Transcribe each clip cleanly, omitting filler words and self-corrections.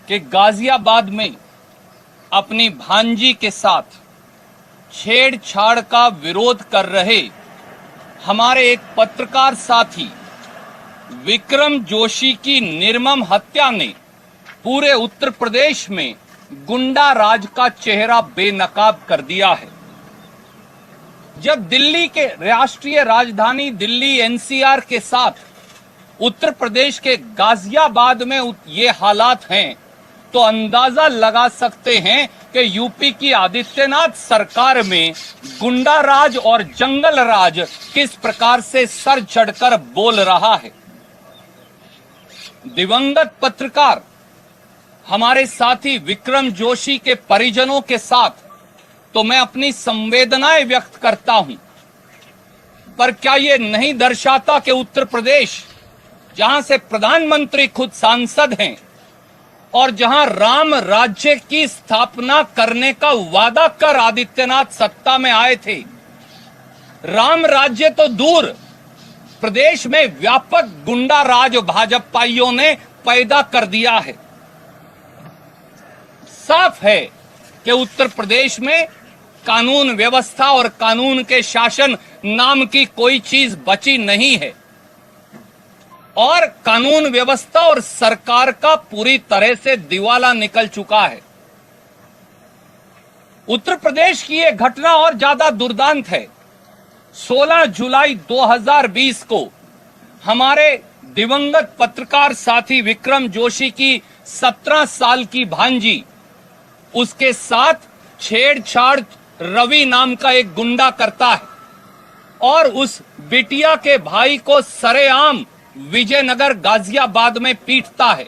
कि गाजियाबाद में अपनी भांजी के साथ छेड़छाड़ का विरोध कर रहे हमारे एक पत्रकार साथी विक्रम जोशी की निर्मम हत्या ने पूरे उत्तर प्रदेश में गुंडा राज का चेहरा बेनकाब कर दिया है। जब दिल्ली के राष्ट्रीय राजधानी दिल्ली एनसीआर के साथ उत्तर प्रदेश के गाजियाबाद में ये हालात हैं, तो अंदाजा लगा सकते हैं कि यूपी की आदित्यनाथ सरकार में गुंडा राज और जंगल राज किस प्रकार से सर चढ़कर बोल रहा है। दिवंगत पत्रकार हमारे साथी विक्रम जोशी के परिजनों के साथ तो मैं अपनी संवेदनाएं व्यक्त करता हूं, पर क्या यह नहीं दर्शाता कि उत्तर प्रदेश, जहां से प्रधानमंत्री खुद सांसद हैं और जहां राम राज्य की स्थापना करने का वादा कर आदित्यनाथ सत्ता में आए थे, राम राज्य तो दूर, प्रदेश में व्यापक गुंडा राज भाजपाइयों ने पैदा कर दिया है। साफ है कि उत्तर प्रदेश में कानून व्यवस्था और कानून के शासन नाम की कोई चीज बची नहीं है और कानून व्यवस्था और सरकार का पूरी तरह से दिवाला निकल चुका है। उत्तर प्रदेश की यह घटना और ज्यादा दुर्दांत है। 16 जुलाई 2020 को हमारे दिवंगत पत्रकार साथी विक्रम जोशी की 17 साल की भांजी, उसके साथ छेड़छाड़ रवि नाम का एक गुंडा करता है और उस बिटिया के भाई को सरेआम विजयनगर गाजियाबाद में पीटता है।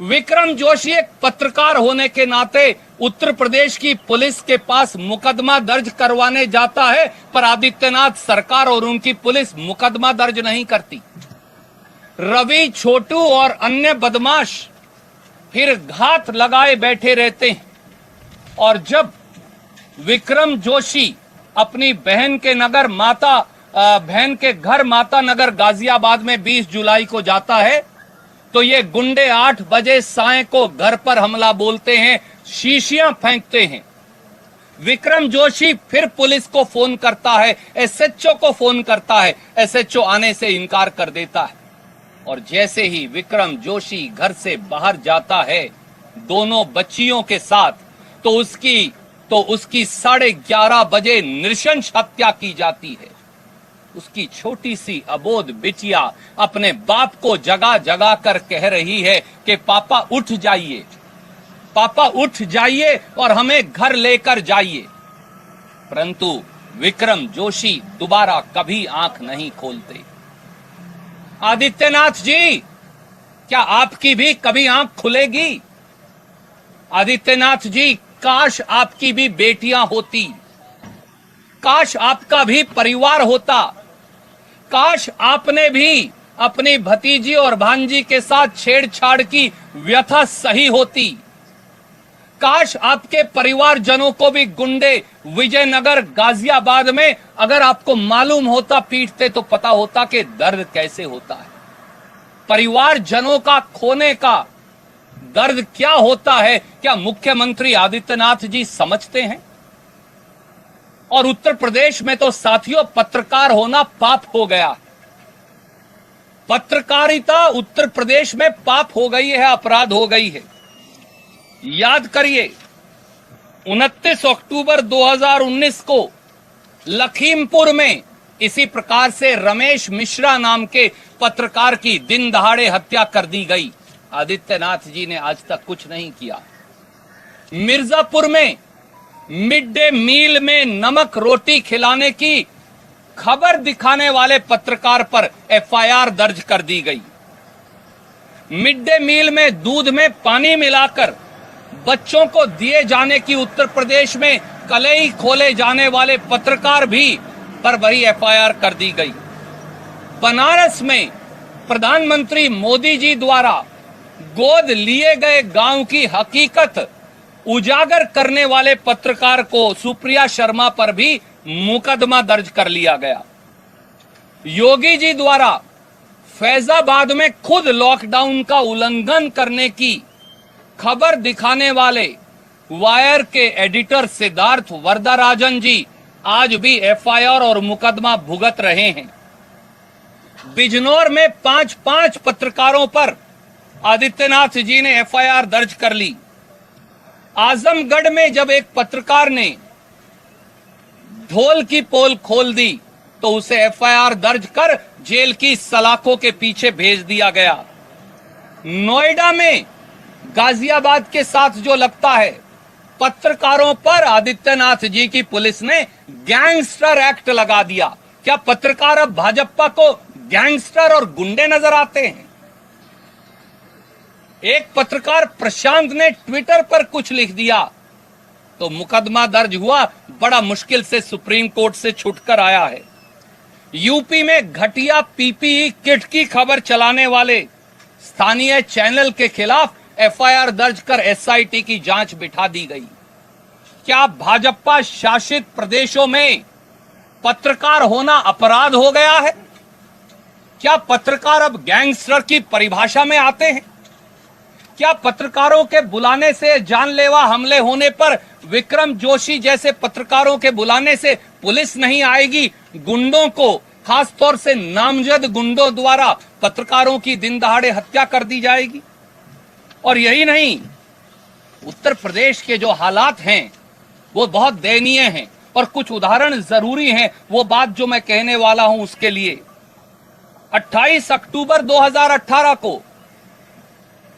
विक्रम जोशी एक पत्रकार होने के नाते उत्तर प्रदेश की पुलिस के पास मुकदमा दर्ज करवाने जाता है, पर आदित्यनाथ सरकार और उनकी पुलिस मुकदमा दर्ज नहीं करती। रवि, छोटू और अन्य बदमाश फिर घात लगाए बैठे रहते हैं और जब विक्रम जोशी अपनी बहन के घर माता नगर गाजियाबाद में 20 जुलाई को जाता है, तो ये गुंडे 8 बजे साय को घर पर हमला बोलते हैं, शीशियां फेंकते हैं। विक्रम जोशी फिर पुलिस को फोन करता है, एसएचओ को फोन करता है, एसएचओ आने से इनकार कर देता है और जैसे ही विक्रम जोशी घर से बाहर जाता है दोनों बच्चियों के साथ, तो उसकी 11:30 बजे नृशंस हत्या की जाती है। उसकी छोटी सी अबोध बिटिया अपने बाप को जगा जगा कर कह रही है कि पापा उठ जाइए, पापा उठ जाइए और हमें घर लेकर जाइए, परंतु विक्रम जोशी दोबारा कभी आंख नहीं खोलते। आदित्यनाथ जी, क्या आपकी भी कभी आंख खुलेगी? आदित्यनाथ जी, काश आपकी भी बेटियां होती, काश आपका भी परिवार होता, काश आपने भी अपनी भतीजी और भांजी के साथ छेड़छाड़ की व्यथा सही होती, काश आपके परिवारजनों को भी गुंडे विजयनगर गाजियाबाद में अगर आपको मालूम होता पीटते तो पता होता कि दर्द कैसे होता है। परिवारजनों का खोने का दर्द क्या होता है, क्या मुख्यमंत्री आदित्यनाथ जी समझते हैं? और उत्तर प्रदेश में तो साथियों पत्रकार होना पाप हो गया। पत्रकारिता उत्तर प्रदेश में पाप हो गई है, अपराध हो गई है। याद करिए 29 अक्टूबर 2019 को लखीमपुर में इसी प्रकार से रमेश मिश्रा नाम के पत्रकार की दिन दहाड़े हत्या कर दी गई। आदित्यनाथ जी ने आज तक कुछ नहीं किया। मिर्जापुर में मिड डे मील में नमक रोटी खिलाने की खबर दिखाने वाले पत्रकार पर एफआईआर दर्ज कर दी गई। मिड डे मील में दूध में पानी मिलाकर बच्चों को दिए जाने की उत्तर प्रदेश में कलई खोले जाने वाले पत्रकार भी पर वही एफआईआर कर दी गई। बनारस में प्रधानमंत्री मोदी जी द्वारा गोद लिए गए गांव की हकीकत उजागर करने वाले पत्रकार को सुप्रिया शर्मा पर भी मुकदमा दर्ज कर लिया गया। योगी जी द्वारा फैजाबाद में खुद लॉकडाउन का उल्लंघन करने की खबर दिखाने वाले वायर के एडिटर सिद्धार्थ वरदराजन जी आज भी एफआईआर और मुकदमा भुगत रहे हैं। बिजनौर में 5 पत्रकारों पर आदित्यनाथ जी ने एफआईआर दर्ज कर ली। आजमगढ़ में जब एक पत्रकार ने ढोल की पोल खोल दी तो उसे एफआईआर दर्ज कर जेल की सलाखों के पीछे भेज दिया गया। नोएडा में गाजियाबाद के साथ जो लगता है, पत्रकारों पर आदित्यनाथ जी की पुलिस ने गैंगस्टर एक्ट लगा दिया। क्या पत्रकार अब भाजपा को गैंगस्टर और गुंडे नजर आते हैं? एक पत्रकार प्रशांत ने ट्विटर पर कुछ लिख दिया तो मुकदमा दर्ज हुआ, बड़ा मुश्किल से सुप्रीम कोर्ट से छुटकर आया है। यूपी में घटिया पीपीई किट की खबर चलाने वाले स्थानीय चैनल के खिलाफ एफआईआर दर्ज कर एसआईटी की जांच बिठा दी गई। क्या भाजपा शासित प्रदेशों में पत्रकार होना अपराध हो गया है? क्या पत्रकार अब गैंगस्टर की परिभाषा में आते हैं? क्या पत्रकारों के बुलाने से, जानलेवा हमले होने पर विक्रम जोशी जैसे पत्रकारों के बुलाने से पुलिस नहीं आएगी? गुंडों को, खासतौर से नामजद गुंडों द्वारा पत्रकारों की दिन दहाड़े हत्या कर दी जाएगी? और यही नहीं, उत्तर प्रदेश के जो हालात हैं वो बहुत दयनीय हैं और कुछ उदाहरण जरूरी हैं। वो बात जो मैं कहने वाला हूं उसके लिए 28 अक्टूबर 2018 को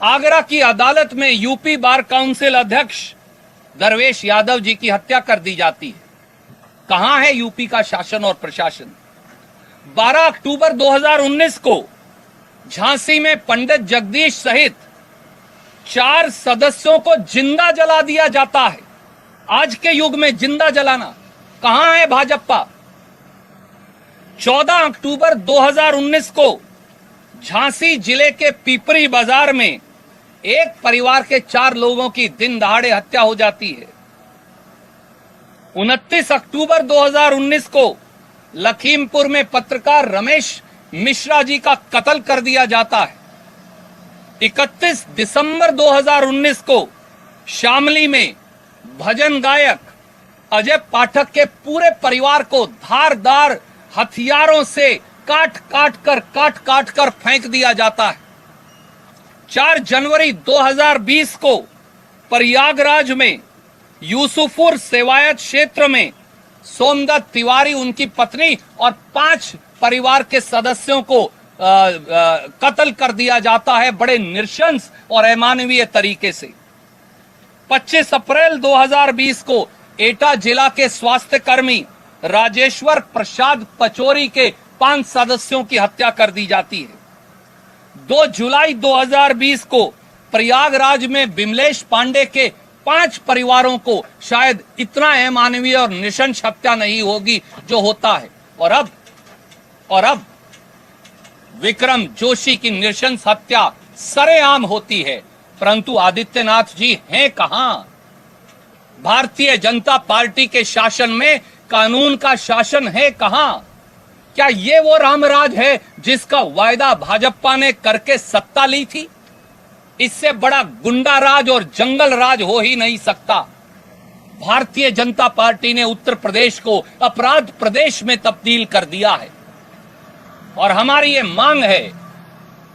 आगरा की अदालत में यूपी बार काउंसिल अध्यक्ष दरवेश यादव जी की हत्या कर दी जाती है। कहां है यूपी का शासन और प्रशासन? 12 अक्टूबर 2019 को झांसी में पंडित जगदीश सहित 4 सदस्यों को जिंदा जला दिया जाता है। आज के युग में जिंदा जलाना, कहां है भाजपा? 14 अक्टूबर 2019 को झांसी जिले के पिपरी बाजार में एक परिवार के 4 लोगों की दिन दहाड़े हत्या हो जाती है। 29 अक्टूबर 2019 को लखीमपुर में पत्रकार रमेश मिश्रा जी का कत्ल कर दिया जाता है। 31 दिसंबर 2019 को शामली में भजन गायक अजय पाठक के पूरे परिवार को धारदार हथियारों से काट काट कर फेंक दिया जाता है। 4 जनवरी 2020 को प्रयागराज में यूसुफपुर सेवायत क्षेत्र में सोमदत्त तिवारी, उनकी पत्नी और 5 परिवार के सदस्यों को कत्ल कर दिया जाता है बड़े नृशंस और अमानवीय तरीके से। 25 अप्रैल 2020 को एटा जिला के स्वास्थ्य कर्मी राजेश्वर प्रसाद पचौरी के 5 सदस्यों की हत्या कर दी जाती है। 2 जुलाई 2020 को प्रयागराज में बिमलेश पांडे के 5 परिवारों को शायद इतना अमानवीय और नृशंस हत्या नहीं होगी जो होता है। और अब विक्रम जोशी की नृशंस हत्या सरेआम होती है। परंतु आदित्यनाथ जी हैं कहां? भारतीय जनता पार्टी के शासन में कानून का शासन है कहां? क्या ये वो रामराज है जिसका वायदा भाजपा ने करके सत्ता ली थी? इससे बड़ा गुंडा राज और जंगल राज हो ही नहीं सकता। भारतीय जनता पार्टी ने उत्तर प्रदेश को अपराध प्रदेश में तब्दील कर दिया है और हमारी ये मांग है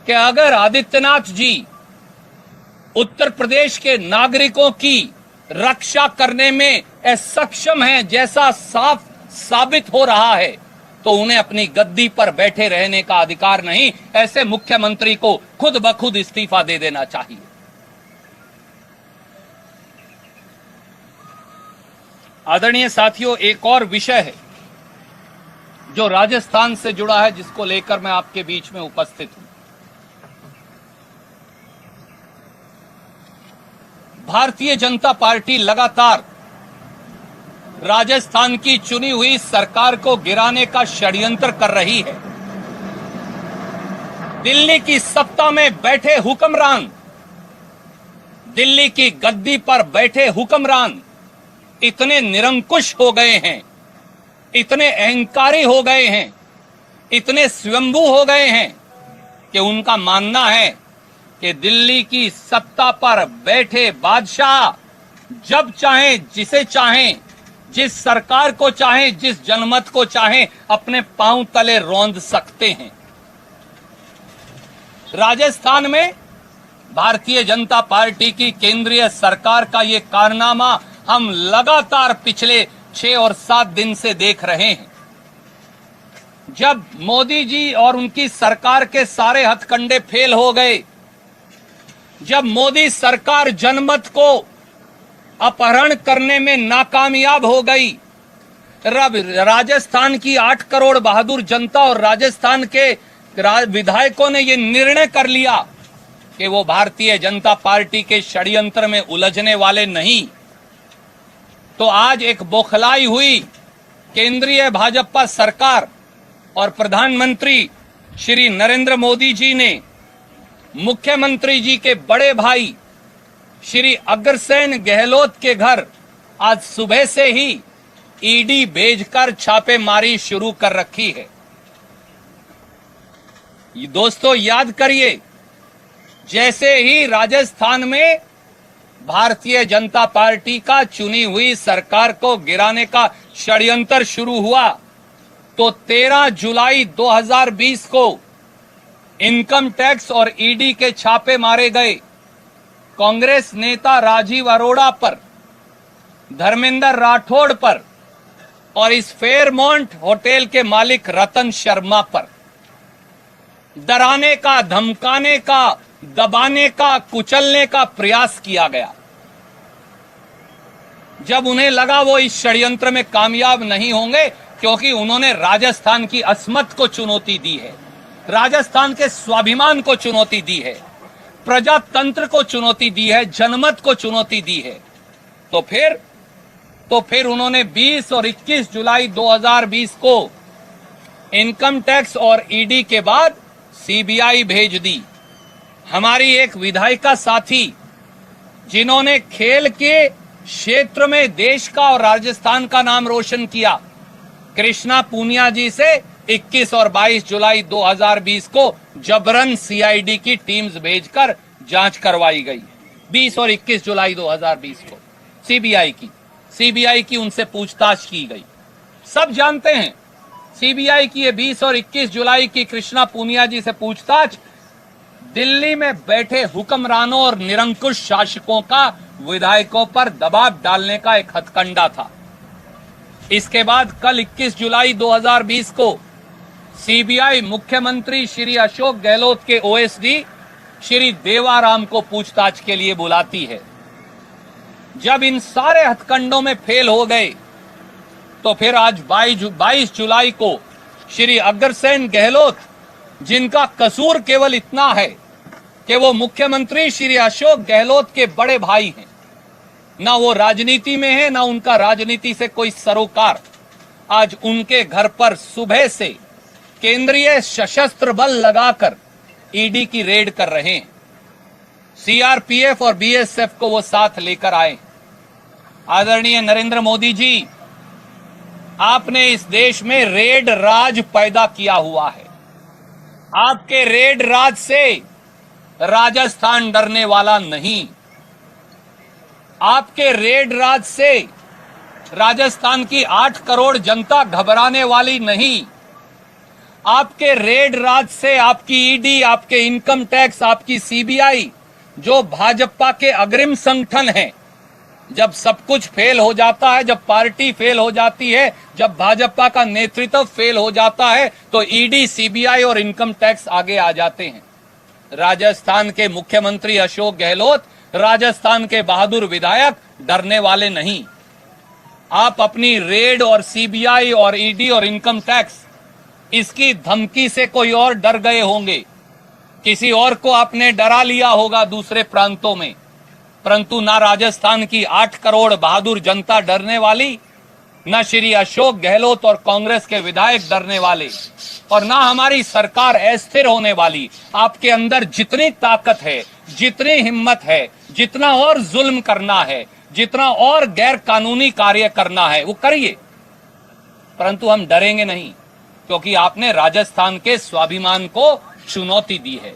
कि अगर आदित्यनाथ जी उत्तर प्रदेश के नागरिकों की रक्षा करने में असक्षम हैं, जैसा साफ साबित हो रहा है, तो उन्हें अपनी गद्दी पर बैठे रहने का अधिकार नहीं। ऐसे मुख्यमंत्री को खुद ब खुद इस्तीफा दे देना चाहिए। आदरणीय साथियों, एक और विषय है जो राजस्थान से जुड़ा है, जिसको लेकर मैं आपके बीच में उपस्थित हूं। भारतीय जनता पार्टी लगातार राजस्थान की चुनी हुई सरकार को गिराने का षड्यंत्र कर रही है। दिल्ली की सत्ता में बैठे हुक्मरान, दिल्ली की गद्दी पर बैठे हुक्मरान इतने निरंकुश हो गए हैं, इतने अहंकारी हो गए हैं, इतने स्वयंभू हो गए हैं कि उनका मानना है कि दिल्ली की सत्ता पर बैठे बादशाह जब चाहें, जिसे चाहें, जिस सरकार को चाहें, जिस जनमत को चाहें, अपने पांव तले रौंद सकते हैं। राजस्थान में भारतीय जनता पार्टी की केंद्रीय सरकार का ये कारनामा हम लगातार पिछले 6 और 7 दिन से देख रहे हैं। जब मोदी जी और उनकी सरकार के सारे हथकंडे फेल हो गए, जब मोदी सरकार जनमत को अपहरण करने में नाकामयाब हो गई, राजस्थान की 8 करोड़ बहादुर जनता और राजस्थान के विधायकों ने यह निर्णय कर लिया कि वो भारतीय जनता पार्टी के षड्यंत्र में उलझने वाले नहीं, तो आज एक बौखलाई हुई केंद्रीय भाजपा सरकार और प्रधानमंत्री श्री नरेंद्र मोदी जी ने मुख्यमंत्री जी के बड़े भाई श्री अग्रसेन गहलोत के घर आज सुबह से ही ईडी भेजकर छापेमारी शुरू कर रखी है। दोस्तों याद करिए, जैसे ही राजस्थान में भारतीय जनता पार्टी का चुनी हुई सरकार को गिराने का षड्यंत्र शुरू हुआ, तो 13 जुलाई 2020 को इनकम टैक्स और ईडी के छापे मारे गए। कांग्रेस नेता राजीव अरोड़ा पर, धर्मेंद्र राठौड़ पर और इस फेयरमाउंट होटल के मालिक रतन शर्मा पर डराने का, धमकाने का, दबाने का, कुचलने का प्रयास किया गया। जब उन्हें लगा वो इस षड्यंत्र में कामयाब नहीं होंगे, क्योंकि उन्होंने राजस्थान की अस्मत को चुनौती दी है, राजस्थान के स्वाभिमान को चुनौती दी है, प्रजातंत्र को चुनौती दी है, जनमत को चुनौती दी है, तो फिर उन्होंने 20 और 21 जुलाई 2020 को इनकम टैक्स और ईडी के बाद सीबीआई भेज दी। हमारी एक विधायिका साथी, जिन्होंने खेल के क्षेत्र में देश का और राजस्थान का नाम रोशन किया, कृष्णा पूनिया जी से 21 और 22 जुलाई 2020 को जबरन सीआईडी की टीम्स भेजकर जांच करवाई गई। 20 और 21 जुलाई 2020 को सीबीआई की उनसे पूछताछ की गई। सब जानते हैं सीबीआई की ये 20 और 21 जुलाई की कृष्णा पूनिया जी से पूछताछ दिल्ली में बैठे हुक्मरानों और निरंकुश शासकों का विधायकों पर दबाव डालने का एक हथकंडा था। इसके बाद कल 21 जुलाई 2020 को सीबीआई मुख्यमंत्री श्री अशोक गहलोत के ओएसडी श्री देवाराम को पूछताछ के लिए बुलाती है। जब इन सारे हथकंडों में फेल हो गए, तो फिर आज 22 जुलाई को श्री अग्रसेन गहलोत, जिनका कसूर केवल इतना है कि वो मुख्यमंत्री श्री अशोक गहलोत के बड़े भाई हैं, ना वो राजनीति में है, ना उनका राजनीति से कोई सरोकार, आज उनके घर पर सुबह से केंद्रीय सशस्त्र बल लगाकर ईडी की रेड कर रहे हैं। सीआरपीएफ और बीएसएफ को वो साथ लेकर आए। आदरणीय नरेंद्र मोदी जी, आपने इस देश में रेड राज पैदा किया हुआ है। आपके रेड राज से राजस्थान डरने वाला नहीं। आपके रेड राज से राजस्थान की 8 करोड़ जनता घबराने वाली नहीं। आपके रेड राज से आपकी ईडी, आपके इनकम टैक्स, आपकी सीबीआई, जो भाजपा के अग्रिम संगठन हैं, जब सब कुछ फेल हो जाता है, जब पार्टी फेल हो जाती है, जब भाजपा का नेतृत्व फेल हो जाता है, तो ईडी, सीबीआई और इनकम टैक्स आगे आ जाते हैं। राजस्थान के मुख्यमंत्री अशोक गहलोत, राजस्थान के बहादुर विधायक डरने वाले नहीं। आप अपनी रेड और सीबीआई और ईडी और इनकम टैक्स, इसकी धमकी से कोई और डर गए होंगे, किसी और को आपने डरा लिया होगा दूसरे प्रांतों में, परंतु ना राजस्थान की 8 करोड़ बहादुर जनता डरने वाली, न श्री अशोक गहलोत और कांग्रेस के विधायक डरने वाले, और ना हमारी सरकार अस्थिर होने वाली। आपके अंदर जितनी ताकत है, जितनी हिम्मत है, जितना और जुल्म करना है, जितना और गैर कानूनी कार्य करना है, वो करिए, परंतु हम डरेंगे नहीं, क्योंकि आपने राजस्थान के स्वाभिमान को चुनौती दी है।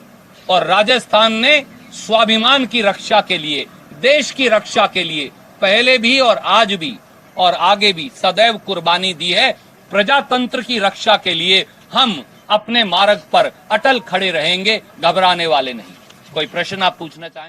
और राजस्थान ने स्वाभिमान की रक्षा के लिए, देश की रक्षा के लिए पहले भी और आज भी और आगे भी सदैव कुर्बानी दी है। प्रजातंत्र की रक्षा के लिए हम अपने मार्ग पर अटल खड़े रहेंगे, घबराने वाले नहीं। कोई प्रश्न आप पूछना चाहें?